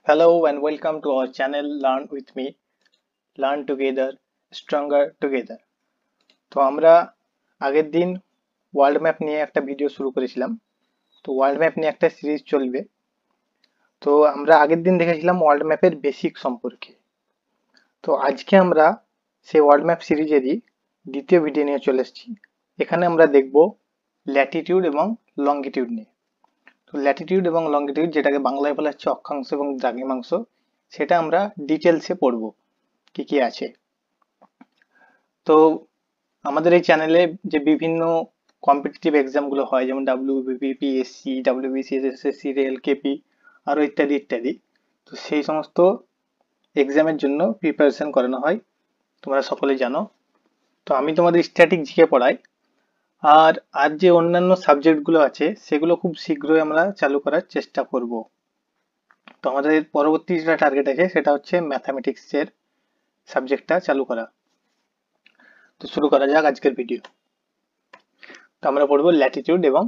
Hello and welcome to our channel Learn with me, Learn Together, Stronger Together. তো আমরা আগের দিন world map নিয়ে একটা ভিডিও শুরু করেছিলাম। তো ওয়ার্ল্ড ম্যাপ নিয়ে একটা সিরিজ চলবে। তো আমরা আগের দিন দেখেছিলাম ওয়ার্ল্ড ম্যাপের বেসিক সম্পর্কে। তো আজকে আমরা সেই ওয়ার্ল্ড ম্যাপ সিরিজেরই দ্বিতীয় ভিডিও নিয়ে চলে এসেছি। এখানে আমরা দেখব ল্যাটিটিউড এবং লঙ্গিটিউড নিয়ে। তো ল্যাটিটিউড এবং লঙ্গিটিউড, যেটাকে বাংলায় বলা হচ্ছে অক্ষাংশ এবং দ্রাঘিমাংশ, সেটা আমরা ডিটেলসে পড়ব কি কি আছে। তো আমাদের এই চ্যানেলে যে বিভিন্ন কম্পিটিটিভ এক্সাম গুলো হয়, যেমন WBPSC, WBCS, SSC, rail, KP, আরো ইত্যাদি ইত্যাদি, তো সেই সমস্ত এক্সামের জন্য প্রিপারেশন করানো হয়, তোমরা সকলে জানো। তো আমি তোমাদের স্ট্যাটিক জিকে পড়াই। আর আর যে অন্যান্য সাবজেক্ট গুলো আছে সেগুলো খুব শীঘ্রই আমরা চালু করার চেষ্টা করব। তো আমাদের পরবর্তী যেটা টার্গেট আছে সেটা হচ্ছে ম্যাথামেটিক্স এর সাবজেক্টটা চালু করা। তো শুরু করা যাক আজকের ভিডিও। তো আমরা পড়বো ল্যাটিটিউড এবং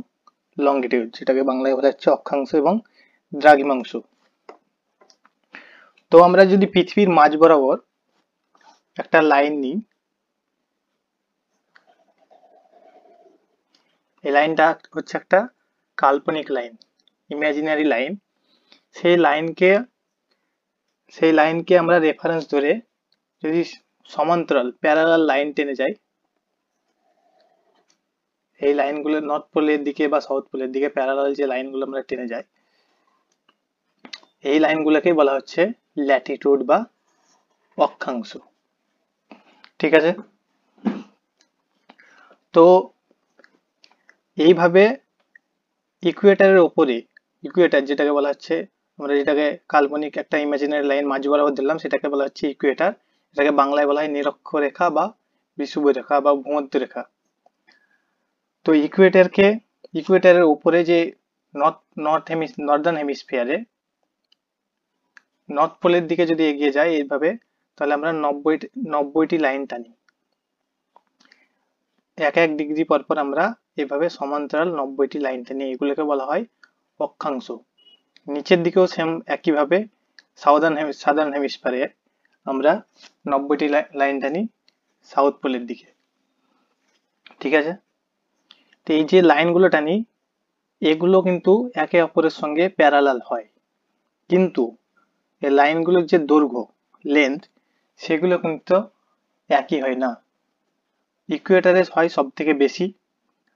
লঙ্গিটিউড, যেটাকে বাংলায় বলা হচ্ছে অক্ষাংশ এবং দ্রাঘিমাংশ। তো আমরা যদি পৃথিবীর মাঝ বরাবর একটা লাইন নিই, এই লাইনটা হচ্ছে একটা কাল্পনিক লাইন, ইমাজিনারি লাইন। সেই লাইনকে সেই লাইনকে আমরা রেফারেন্স ধরে যদি সমান্তরাল প্যারালাল লাইন টেনে যাই, এই লাইনগুলো নর্থ পোলের দিকে বা সাউথ পোলের দিকে প্যারালাল যে লাইনগুলো আমরা টেনে যাই, এই লাইনগুলোকে বলা হচ্ছে ল্যাটিটিউড বা অক্ষাংশ। ঠিক আছে। তো এইভাবে ইকুয়েটারের ওপরে, ইকুয়েটার যেটাকে বলা হচ্ছে, আমরা যেটাকে কাল্পনিক একটা ইমাজিনারি লাইন মাঝ বরাবর দিলাম সেটাকে বলা হচ্ছে ইকুয়েটার। এটাকে বাংলায় বলা হয় নিরক্ষরেখা বা বিষুবরেখা বা ভূমধ্যরেখা। তো ইকুয়েটারের উপরে যে নর্দার্ন হেমিস্ফিয়ারে নর্থ পোলের দিকে যদি এগিয়ে যায় এইভাবে, তাহলে আমরা 90টি লাইন টানি। এক এক ডিগ্রি পর পর আমরা এভাবে সমান্তরাল 90টি লাইন টানি, এগুলোকে বলা হয় অক্ষাংশ। নিচের দিকেও সেম একইভাবে সাদার্ন হেমিস্ফিয়ারে আমরা 90টি লাইন টানি সাউথ পোলের দিকে। ঠিক আছে। তো এই যে লাইনগুলো টানি, এগুলো কিন্তু একে অপরের সঙ্গে প্যারালাল হয়, কিন্তু এই লাইনগুলোর যে দৈর্ঘ্য, লেন্থ, সেগুলো কিন্তু একই হয় না। ইকুয়েটারে হয় সব থেকে বেশি,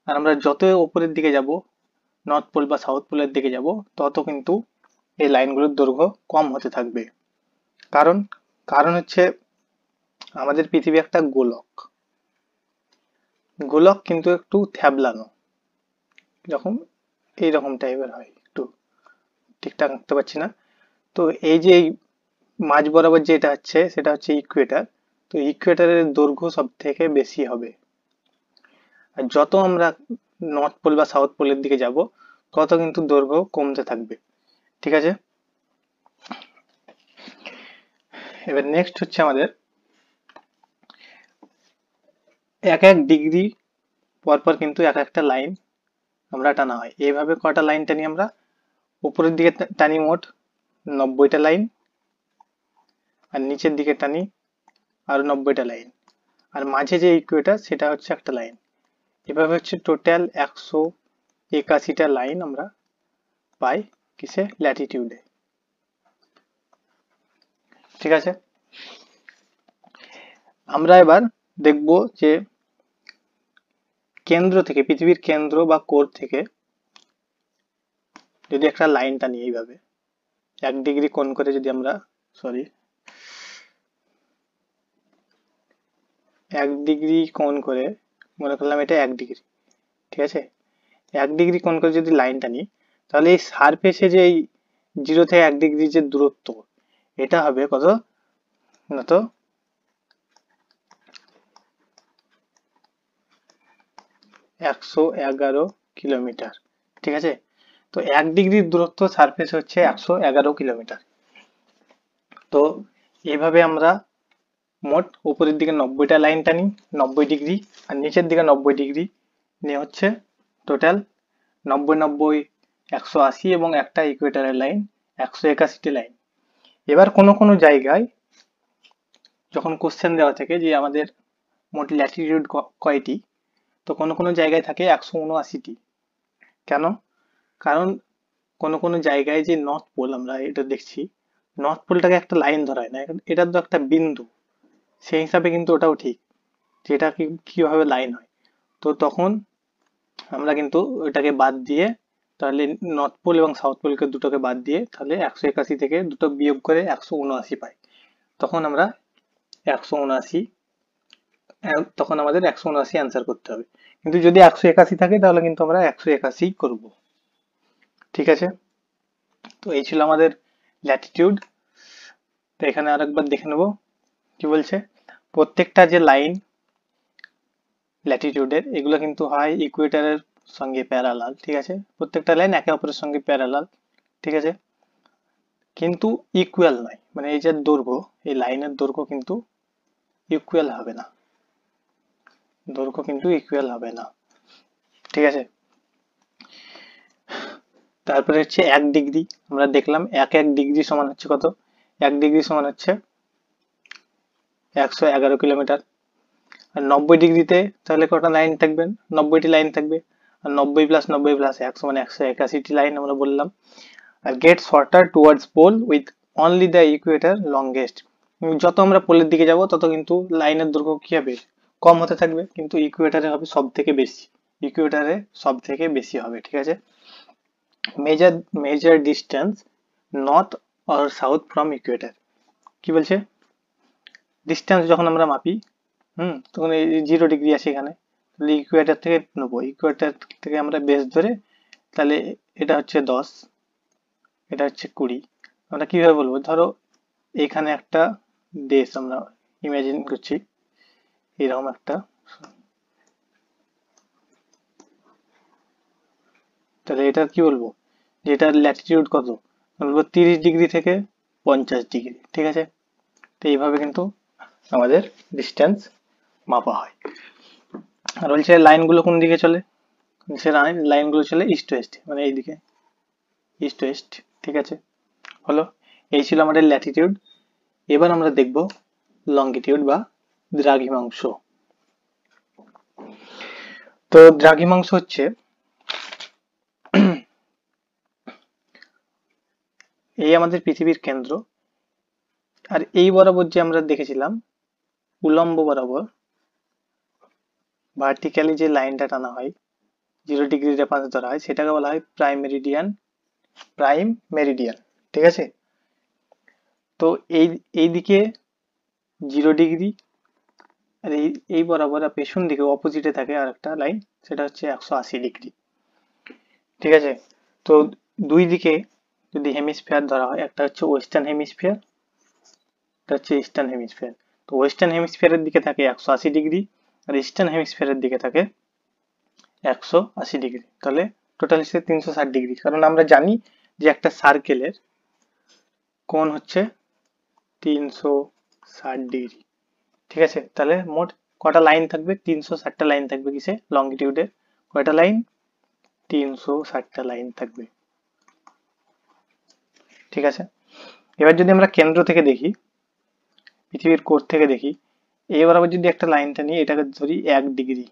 আর আমরা যত উপরের দিকে যাব, নর্থ পোল বা সাউথ পোলের দিকে যাব, তত কিন্তু এই লাইনগুলোর দৈর্ঘ্য কম হতে থাকবে। কারণ কারণ হচ্ছে আমাদের পৃথিবী একটা গোলক। গোলক কিন্তু একটু থ্যাবলানো, যখন এইরকম টাইপের হয়, একটু ঠিকঠাক আঁকতে পারছি না। তো এই যে মাঝ বরাবর যেটা হচ্ছে সেটা হচ্ছে ইকুয়েটার। তো ইকুয়েটারের দৈর্ঘ্য সব থেকে বেশি হবে, আর যত আমরা নর্থ পোল বা সাউথ পোলের দিকে যাব, তত কিন্তু দৈর্ঘ্য কমতে থাকবে। ঠিক আছে। এবার নেক্সট হচ্ছে আমাদের এক এক ডিগ্রি পর পর কিন্তু এক একটা লাইন আমরা টানা হয়। এইভাবে কটা লাইন টানি আমরা? উপরের দিকে টানি মোট 90টা লাইন, আর নিচের দিকে টানি আরো 90টা লাইন, আর মাঝে যে ইকুয়েটার সেটা হচ্ছে একটা লাইন। এভাবে হচ্ছে টোটাল 181টা লাইন আমরা পাই কিসে? ল্যাটিটিউডে। ঠিক আছে। আমরা এবার দেখব যে কেন্দ্র থেকে, পৃথিবীর কেন্দ্র বা কোর থেকে যদি একটা লাইন টানি এইভাবে 1 ডিগ্রি কোণ করে, যদি আমরা সরি 1 ডিগ্রি কোণ করে মনে করলাম এটা 1 ডিগ্রি। ঠিক আছে। 1 ডিগ্রি কোণ করে যদি লাইন টানি, তাহলে এই সারফেসে যে 0 থেকে 1 ডিগ্রি যে দূরত্ব, এটা হবে কত না, তো 111 কিলোমিটার। ঠিক আছে। তো 1 ডিগ্রির দূরত্ব সারফেস হচ্ছে 111 কিলোমিটার। তো এইভাবে আমরা মোট উপরের দিকে 90টা লাইন টানি 90 ডিগ্রি, আর নিচের দিকে 90 ডিগ্রি, নিয়ে হচ্ছে টোটাল 90 90 180, এবং একটা ইকুয়েটারের লাইন 181টি লাইন। এবার কোনো কোনো জায়গায় যখন কোশ্চেন দেওয়া থাকে যে আমাদের মোট ল্যাটিটিউড কয়টি, তো কোনো কোনো জায়গায় থাকে 179টি। কেন? কারণ কোনো কোনো জায়গায় যে নর্থ পোল আমরা এটা দেখছি, নর্থ পোলটাকে একটা লাইন ধরা হয় না, এটা তো একটা বিন্দু, সেই হিসাবে কিন্তু ওটাও ঠিক যে এটা কিভাবে লাইন হয়। তো তখন আমরা কিন্তু ওইটাকে বাদ দিয়ে, তাহলে নর্থ পোল এবং সাউথ পোলকে দুটোকে বাদ দিয়ে তাহলে 181 থেকে দুটো বিয়োগ করে 179 পাই। তখন আমরা 179, তখন আমাদের 179 অ্যান্সার করতে হবে। কিন্তু যদি 181 থাকে তাহলে কিন্তু আমরা 181 করব। ঠিক আছে, তো এই ছিল আমাদের ল্যাটিটিউড। তো এখানে আরেকবার দেখে নেব কি বলছে। প্রত্যেকটা যে লাইন ল্যাটিটিউডের, এগুলো কিন্তু হয় ইকুয়েটরের সঙ্গে প্যারালাল। ঠিক আছে, প্রত্যেকটা লাইন একে অপরের সঙ্গে প্যারালাল। ঠিক আছে, কিন্তু ইকুয়াল নয়, মানে এই যে দৈর্ঘ্য, এই লাইনের দৈর্ঘ্য কিন্তু ইকুয়াল হবে না, দৈর্ঘ্য কিন্তু ইকুয়াল হবে না। ঠিক আছে, তারপরে হচ্ছে 1 ডিগ্রি। আমরা দেখলাম 1 ডিগ্রি সমান হচ্ছে কত? 1 ডিগ্রি সমান হচ্ছে 111 কিলোমিটার। আর 90 ডিগ্রিতে তাহলে কটা লাইন থাকবে? 90টি লাইন থাকবে। আর 90 প্লাস 90 প্লাস 100 মানে 181টি লাইন আমরা বললাম। আর get shorter towards pole with only the equator longest. যত আমরা পোলের দিকে যাব তত কিন্তু লাইনের দৈর্ঘ্য কি হবে? কম হতে থাকবে, কিন্তু ইকুয়েটরে হবে সব থেকে বেশি, ইকুয়েটরে সব থেকে বেশি হবে। ঠিক আছে, measure measure distance north or south from Ecuador. কি বলছে? ডিস্টেন্স যখন আমরা মাপি, তখন এই 0 ডিগ্রি আছে এখানে, তাহলে ইকুয়েটর থেকে নেবো, ইকুয়েটর থেকে আমরা বেস ধরে, তাহলে এটা হচ্ছে 10, এটা হচ্ছে 20। আমরা কিভাবে বলবো? ধরো এখানে একটা দেশ আমরা ইমাজিন করছি, এরকম একটা, তাহলে এটা কি বলবো যে এটার ল্যাটিটিউড কত? বলবো 30 ডিগ্রি থেকে 50 ডিগ্রি। ঠিক আছে, তো এইভাবে কিন্তু আমাদের ডিস্টেন্স মাপা হয়। আর বলছে লাইনগুলো কোন দিকে চলে? সে লাইনগুলো চলে ইস্ট ওয়েস্ট, মানে এইদিকে, ইস্ট ওয়েস্ট। ঠিক আছে, হলো। এই ছিল আমাদের ল্যাটিটিউড। এবার আমরা দেখব লঙ্গিটিউড বা দ্রাঘিমাংশ। তো দ্রাঘিমাংশ হচ্ছে এই আমাদের পৃথিবীর কেন্দ্র, আর এই বরাবর যে আমরা দেখেছিলাম উলম্ব বরাবর ভার্টিক্যালি যে লাইনটা টানা হয়, 0 ডিগ্রি রেফারেন্স ধরা হয়, সেটাকে বলা হয় প্রাইম মেরিডিয়ান, প্রাইম মেরিডিয়ান। ঠিক আছে, তো এই দিকে 0 ডিগ্রি, আর এই বরাবর পেছন দিকে অপোজিটে থাকে আর একটা লাইন, সেটা হচ্ছে 180 ডিগ্রি। ঠিক আছে, তো দুই দিকে যদি হেমিস্ফিয়ার ধরা হয়, একটা হচ্ছে ওয়েস্টার্ন হেমিস্ফিয়ার, এটা হচ্ছে ইস্টার্ন হেমিস্ফিয়ার। তো ওয়েস্টার্ন হেমিস্ফিয়ারের দিকে থাকে 180 ডিগ্রি, আর ইস্টার্ন হেমিস্ফিয়ারের দিকে থাকে 180 ডিগ্রি। তাহলে টোটাল হচ্ছে 360 ডিগ্রি। কারণ আমরা জানি যে একটা সার্কেলের কোণ হচ্ছে 360 ডিগ্রি। ঠিক আছে, তাহলে মোট কটা লাইন থাকবে? 360টা লাইন থাকবে কিসে? লংগিটিউডে। কয়টা লাইন? 360টা লাইন থাকবে। ঠিক আছে, এবার যদি আমরা কেন্দ্র থেকে দেখি, পৃথিবীর কোর থেকে দেখি, এবার আবার যদি একটা লাইনটা নিই, এটাকে ধরি 1 ডিগ্রি,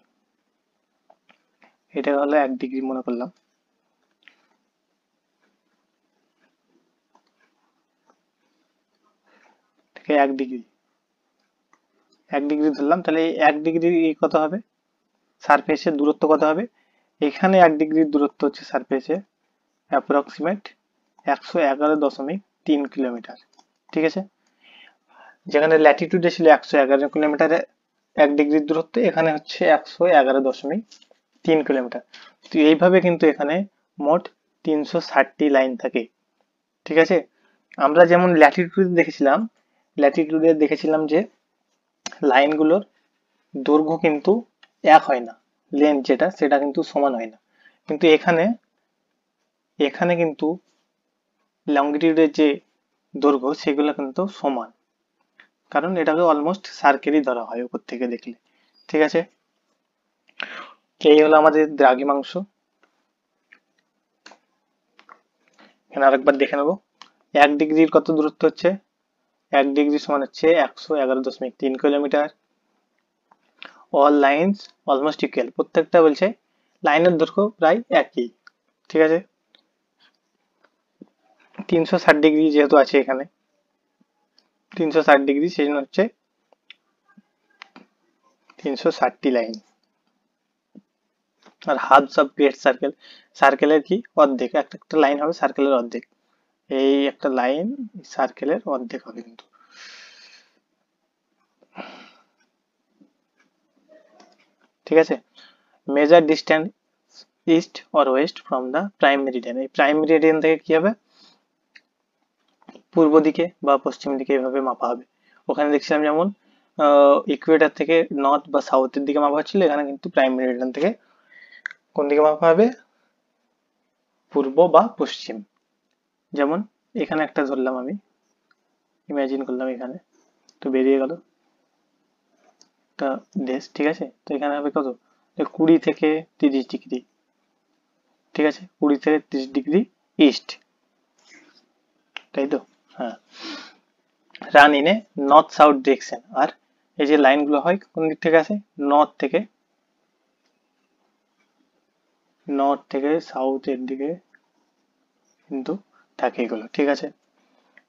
এটা হলো 1 ডিগ্রি মনে করলাম। ঠিক আছে, 1 ডিগ্রি, 1 ডিগ্রি ধরলাম, তাহলে এই 1 ডিগ্রি কত হবে? সারফেসের দূরত্ব কত হবে? এখানে 1 ডিগ্রির দূরত্ব হচ্ছে সারফেসে অ্যাপ্রক্সিমেট 111.3 কিলোমিটার। ঠিক আছে, যেখানে ল্যাটিটিউডে ছিল 111 কিলোমিটারে 1 ডিগ্রির দূরত্ব, এখানে হচ্ছে 111.3 কিলোমিটার। তো এইভাবে কিন্তু এখানে মোট 360টি লাইন থাকে। ঠিক আছে, আমরা যেমন ল্যাটিটিউডে দেখেছিলাম যে লাইনগুলোর দৈর্ঘ্য কিন্তু এক হয় না, লেন্থ যেটা সেটা কিন্তু সমান হয় না। কিন্তু এখানে এখানে কিন্তু লংগিটিউডের যে দৈর্ঘ্য সেগুলো কিন্তু সমান, কারণ এটাকে অলমোস্ট সার্কেলই ধরা হয় উপর থেকে দেখলে। ঠিক আছে, এই হলো আমাদের দ্রাঘিমাংশ। এখানে আরেকবার দেখে নেবো 1 ডিগ্রির কত দূরত্ব হচ্ছে? 1 ডিগ্রি সমান হচ্ছে 111.3 kilometre. All lines almost equal, প্রত্যেকটা বলছে লাইনের দৈর্ঘ্য প্রায় একই, ঠিক আছে। 360 ডিগ্রি যেহেতু আছে এখানে, 360 ডিগ্রি, সেই জন্য হচ্ছে 360টি লাইন। আর হাফস অফ গ্রেট সার্কেল, সার্কেলের কি অর্ধেক, একটা একটা লাইন হবে সার্কেলের অর্ধেক, এই একটা লাইন সার্কেলের অর্ধেক হবে কিন্তু। ঠিক আছে। Measure distance east or west from the prime meridian, এই প্রাইম মেরিডিয়ান থেকে কি হবে, পূর্ব দিকে বা পশ্চিম দিকে এভাবে মাপা হবে। ওখানে দেখছিলাম যেমন ইকুয়েটার থেকে নর্থ বা সাউথের দিকে মাপা হচ্ছিল, এখানে কিন্তু প্রাইম মেরিডিয়ান থেকে কোন দিকে মাপা হবে, পূর্ব বা পশ্চিম। যেমন এখানে একটা ধরলাম আমি, ইমাজিন করলাম এখানে, তো বেরিয়ে গেল একটা দেশ, ঠিক আছে। তো এখানে হবে কত, 20 থেকে 30 ডিগ্রি, ঠিক আছে, 20 থেকে 30 ডিগ্রি ইস্ট, তাই তো, হ্যাঁ। Run in a north south direction, আর এই যে লাইনগুলো হয় কোন দিক থেকে আসে, নর্থ থেকে সাউথের দিকে কিন্তু থাকে এগুলো, ঠিক আছে।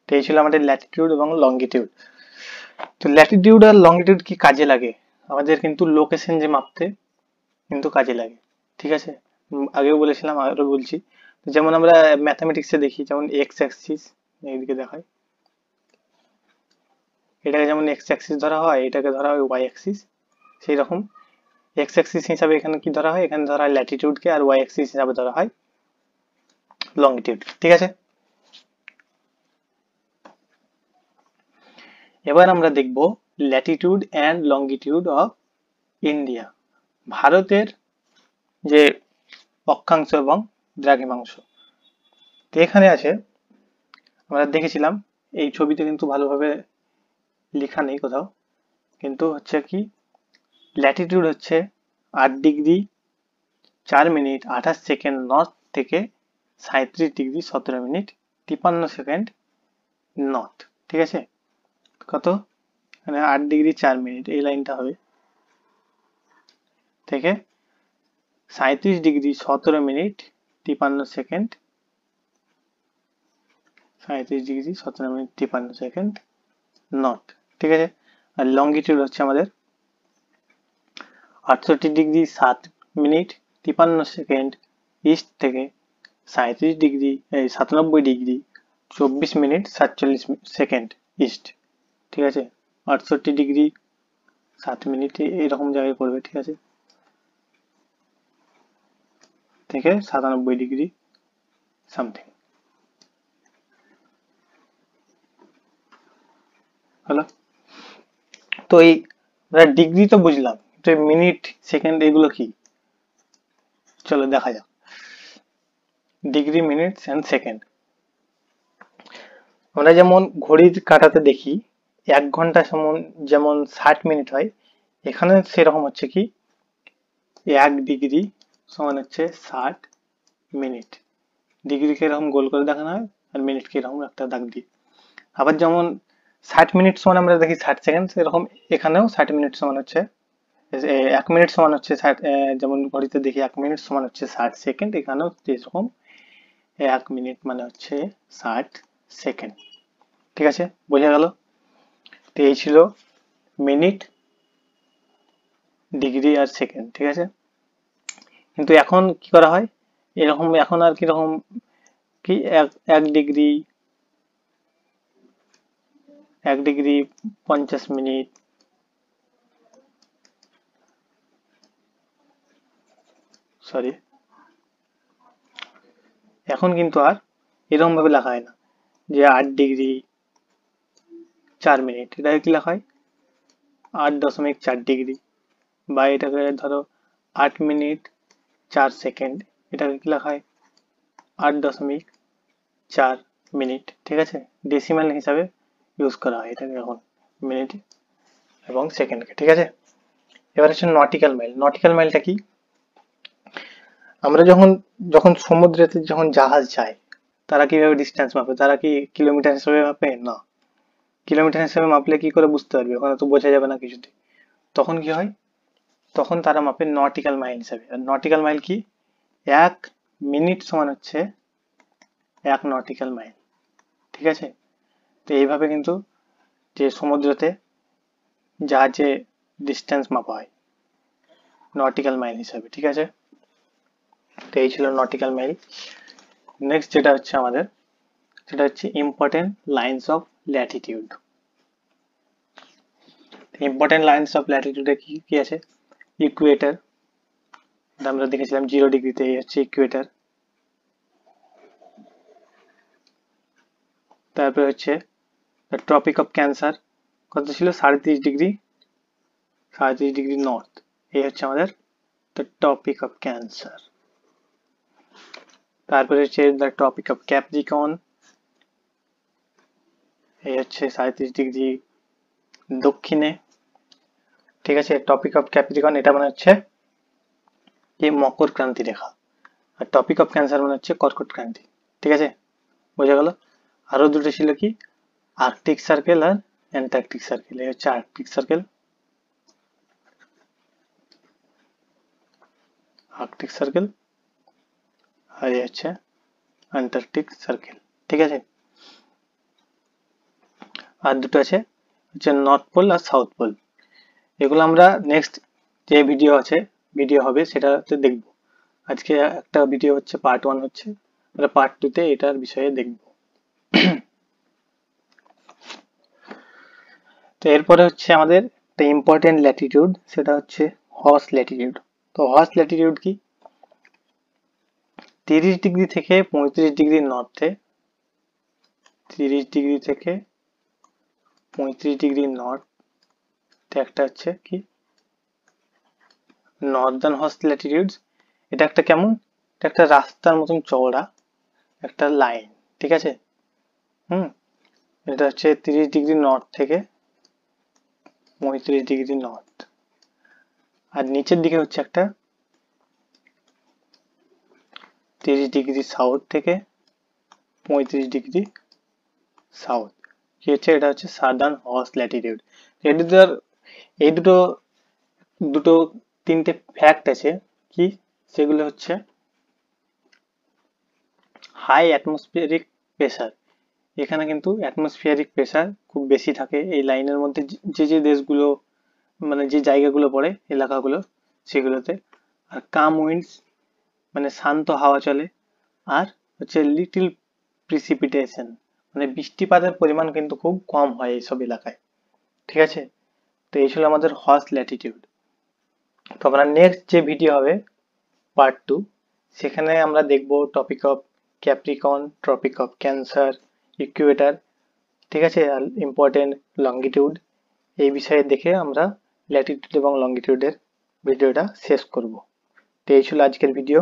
তো এই ছিল আমাদের ল্যাটিটিউড এবং লঙ্গিটিউড। তো ল্যাটিটিউড আর লঙ্গিটিউড কি কাজে লাগে, আমাদের কিন্তু লোকেশন যে মাপতে কিন্তু কাজে লাগে, ঠিক আছে। আগেও বলেছিলাম, আরো বলছি। যেমন আমরা ম্যাথামেটিক্সে দেখি, যেমন এক্স অ্যাক্সিস এইদিকে দেখায়, এটাকে যেমন এক্স অ্যাক্সিস ধরা হয়, এটাকে ধরা হয় ওয়াই অ্যাক্সিস, সেই রকম এক্স অ্যাক্সিস হিসাবে এখানে কি ধরা হয়, এখানে ধরা হয় ল্যাটিটিউডকে, আর ওয়াই অ্যাক্সিস হিসাবে ধরা হয় লঙ্গিটিউড, ঠিক আছে। এবার আমরা দেখব Latitude and longitude of India, ভারতের যে অক্ষাংশ এবং দ্রাঘিমাংশ। তো এখানে আছে, আমরা দেখেছিলাম এই ছবিতে কিন্তু ভালোভাবে লেখা নেই কোথাও, কিন্তু হচ্ছে কি, ল্যাটিটিউড হচ্ছে 8 ডিগ্রি 4 মিনিট 28 সেকেন্ড নর্থ থেকে 37 ডিগ্রি 17 মিনিট 53 সেকেন্ড নর্থ, ঠিক আছে। কত, মানে 8 ডিগ্রি 4 মিনিট এই লাইনটা হবে, থেকে 37 degree 17 minute 53 second, 37 degree 17 minute 53 second north, ঠিক আছে। আর লঙ্গিটিউড হচ্ছে আমাদের 68 ডিগ্রি 7 মিনিট 53 সেকেন্ড ইস্ট থেকে 37 degree 97 degree 24 minute 47 second east, ঠিক আছে। 68 ডিগ্রি 7 মিনিট এরকম জায়গায় পড়বে, ঠিক আছে, থেকে 97 ডিগ্রি সামথিং, হলো। তো এই ডিগ্রি তো বুঝলাম, তো মিনিট সেকেন্ড এগুলো কি, চলো দেখা যাক। ডিগ্রি মিনিট এন্ড সেকেন্ড, আমরা যেমন ঘড়ির কাঁটাতে দেখি 1 ঘন্টা সমান যেমন 60 মিনিট হয়, এখানে সেরকম হচ্ছে কি 1 ডিগ্রি সমান হচ্ছে 60 মিনিট। ডিগ্রিকে এরকম গোল করে দেখানো হয়, আর মিনিটকে এরকম একটা দাগ দিই। আবার যেমন 60 মিনিট সমান আমরা দেখি 60 সেকেন্ড, এরকম এখানেও 60 মিনিট সমান হচ্ছে 1 মিনিট সমান হচ্ছে 60, যেমন ঘড়িতে দেখি 1 মিনিট সমান হচ্ছে 60 সেকেন্ড, এখানেও যেরকম 1 মিনিট মানে হচ্ছে 60 সেকেন্ড, ঠিক আছে, বোঝা গেল। তো এই ছিল মিনিট, ডিগ্রি আর সেকেন্ড, ঠিক আছে। কিন্তু এখন কি করা হয়, এরকম এখন আর কিরকম কি, 1 ডিগ্রি 50 মিনিট, সরি, এখন কিন্তু আর এরকম ভাবে লেখা হয় না যে 8 ডিগ্রি 4 মিনিট, এটা কি লেখা হয় 8.4 ডিগ্রি, বা এটাকে ধরো 8 মিনিট 4 সেকেন্ড, এটাকে কি লেখা হয় 8.4 মিনিট, ঠিক আছে। ডেসিমাল হিসাবে ইউজ করা হয় এটাকে এখন, মিনিট এবং সেকেন্ডকে, ঠিক আছে। এবার হচ্ছে নটিক্যাল মাইল। নটিক্যাল মাইলটা কি, আমরা যখন যখন সমুদ্রেতে যখন জাহাজ যায়, তারা কিভাবে ডিস্টেন্স মাপে, তারা কি কিলোমিটার হিসেবে মাপে না, কিলোমিটার হিসেবে মাপলে কি করে বুঝতে পারবে, ওখানে তো বোঝা যাবে না কিছুতে। তখন কি হয়, তখন তারা মাপে নটিক্যাল মাইল হিসাবে। আর নটিক্যাল মাইল কি, 1 মিনিট সমান হচ্ছে 1 নটিক্যাল মাইল। ঠিক আছে, তো এইভাবে কিন্তু যে সমুদ্রতে জাহাজে ডিস্টেন্স মাপা হয় নটিক্যাল মাইল হিসাবে। ঠিক আছে, তো এই ছিল নটিক্যাল মাইল। নেক্সট যেটা হচ্ছে আমাদের, সেটা হচ্ছে important lines of latitude. Important lines of ল্যাটিটিউডে কি কি আছে, ইকুয়েটর, আমরা দেখেছিলাম 0 ডিগ্রিতে, এই হচ্ছে ইকুয়েটর। তারপরে হচ্ছে ট্রপিক অফ ক্যান্সার, কত ছিল, 37.5 ডিগ্রি, 37 ডিগ্রি নর্থ, এই হচ্ছে আমাদের দ্য টপিক অফ ক্যান্সার। তারপরে হচ্ছে দ্য টপিক অফ ক্যাপ্রিকন, এই হচ্ছে 37 ডিগ্রি দক্ষিণে। ঠিক আছে, টপিক অফ ক্যাপ্রিকন এটা মানে হচ্ছে কি, মকর ক্রান্তি রেখা, আর টপিক অফ ক্যান্সার মানে হচ্ছে কর্কট ক্রান্তি। ঠিক আছে, বোঝা গেল। আরো দুটো ছিল কি, আর্কটিক সার্কেল আর অ্যান্টার্কটিক সার্কেল। এই হচ্ছে আর্কটিক সার্কেল, আর্কটিক সার্কেল, আর এই হচ্ছে অ্যান্টার্কটিক সার্কেল। ঠিক আছে, আর দুটো আছে হচ্ছে নর্থ পোল আর সাউথ পোল। এগুলো আমরা নেক্সট যে ভিডিও হবে সেটাতে দেখব। আজকে একটা ভিডিও হচ্ছে পার্ট 1 হচ্ছে, আমরা পার্ট 2তে এটার বিষয়ে দেখব। তো এরপরে হচ্ছে আমাদের একটা ইম্পর্টেন্ট ল্যাটিটিউড, সেটা হচ্ছে হর্স ল্যাটিটিউড। তো হর্স ল্যাটিটিউড কি, 30 ডিগ্রি থেকে 35 ডিগ্রি নর্থে, 30 ডিগ্রি থেকে 35 ডিগ্রি নর্থ একটা হচ্ছে কি নর্দার্ন হর্স ল্যাটিটিউড। এটা একটা কেমন, এটা একটা রাস্তার মতন চওড়া একটা লাইন। ঠিক আছে, এটা হচ্ছে 30 ডিগ্রি নর্থ থেকে 35 ডিগ্রি নর্থ, আর নিচের দিকে হচ্ছে একটা 30 ডিগ্রি সাউথ থেকে 35 ডিগ্রি সাউথ, কি হচ্ছে, এটা হচ্ছে সাদার্ন হর্স ল্যাটিটিউড। এই দুটো দুটো তিনটে ফ্যাক্ট আছে কি, সেগুলো হচ্ছে হাই অ্যাটমসফিয়ারিক প্রেসার। এখানে কিন্তু অ্যাটমসফিয়ারিক প্রেসার খুব বেশি থাকে এই লাইনের মধ্যে, যে যে দেশগুলো মানে যে জায়গাগুলো পড়ে এলাকাগুলো সেগুলোতে। আর কাম উইন্ডস মানে শান্ত হাওয়া চলে, আর হচ্ছে লিটিল প্রিসিপিটেশন মানে বৃষ্টিপাতের পরিমাণ কিন্তু খুব কম হয় এইসব এলাকায়। ঠিক আছে, তো এই ছিল আমাদের হর্স ল্যাটিটিউড। তো আমরা নেক্সট যে ভিডিও হবে পার্ট 2, সেখানে আমরা দেখব topic of Capricorn, topic of cancer, Ecuador. ঠিক আছে, আর ইম্পর্টেন্ট লঙ্গিটিউড, এই বিষয়ে দেখে আমরা ল্যাটিটিউড এবং লঙ্গিটিউডের ভিডিওটা শেষ করব। তো এই ছিল আজকের ভিডিও।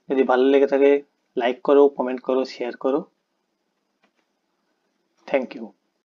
যদি ভালো লেগে থাকে লাইক করো, কমেন্ট করো, শেয়ার করো। Thank you.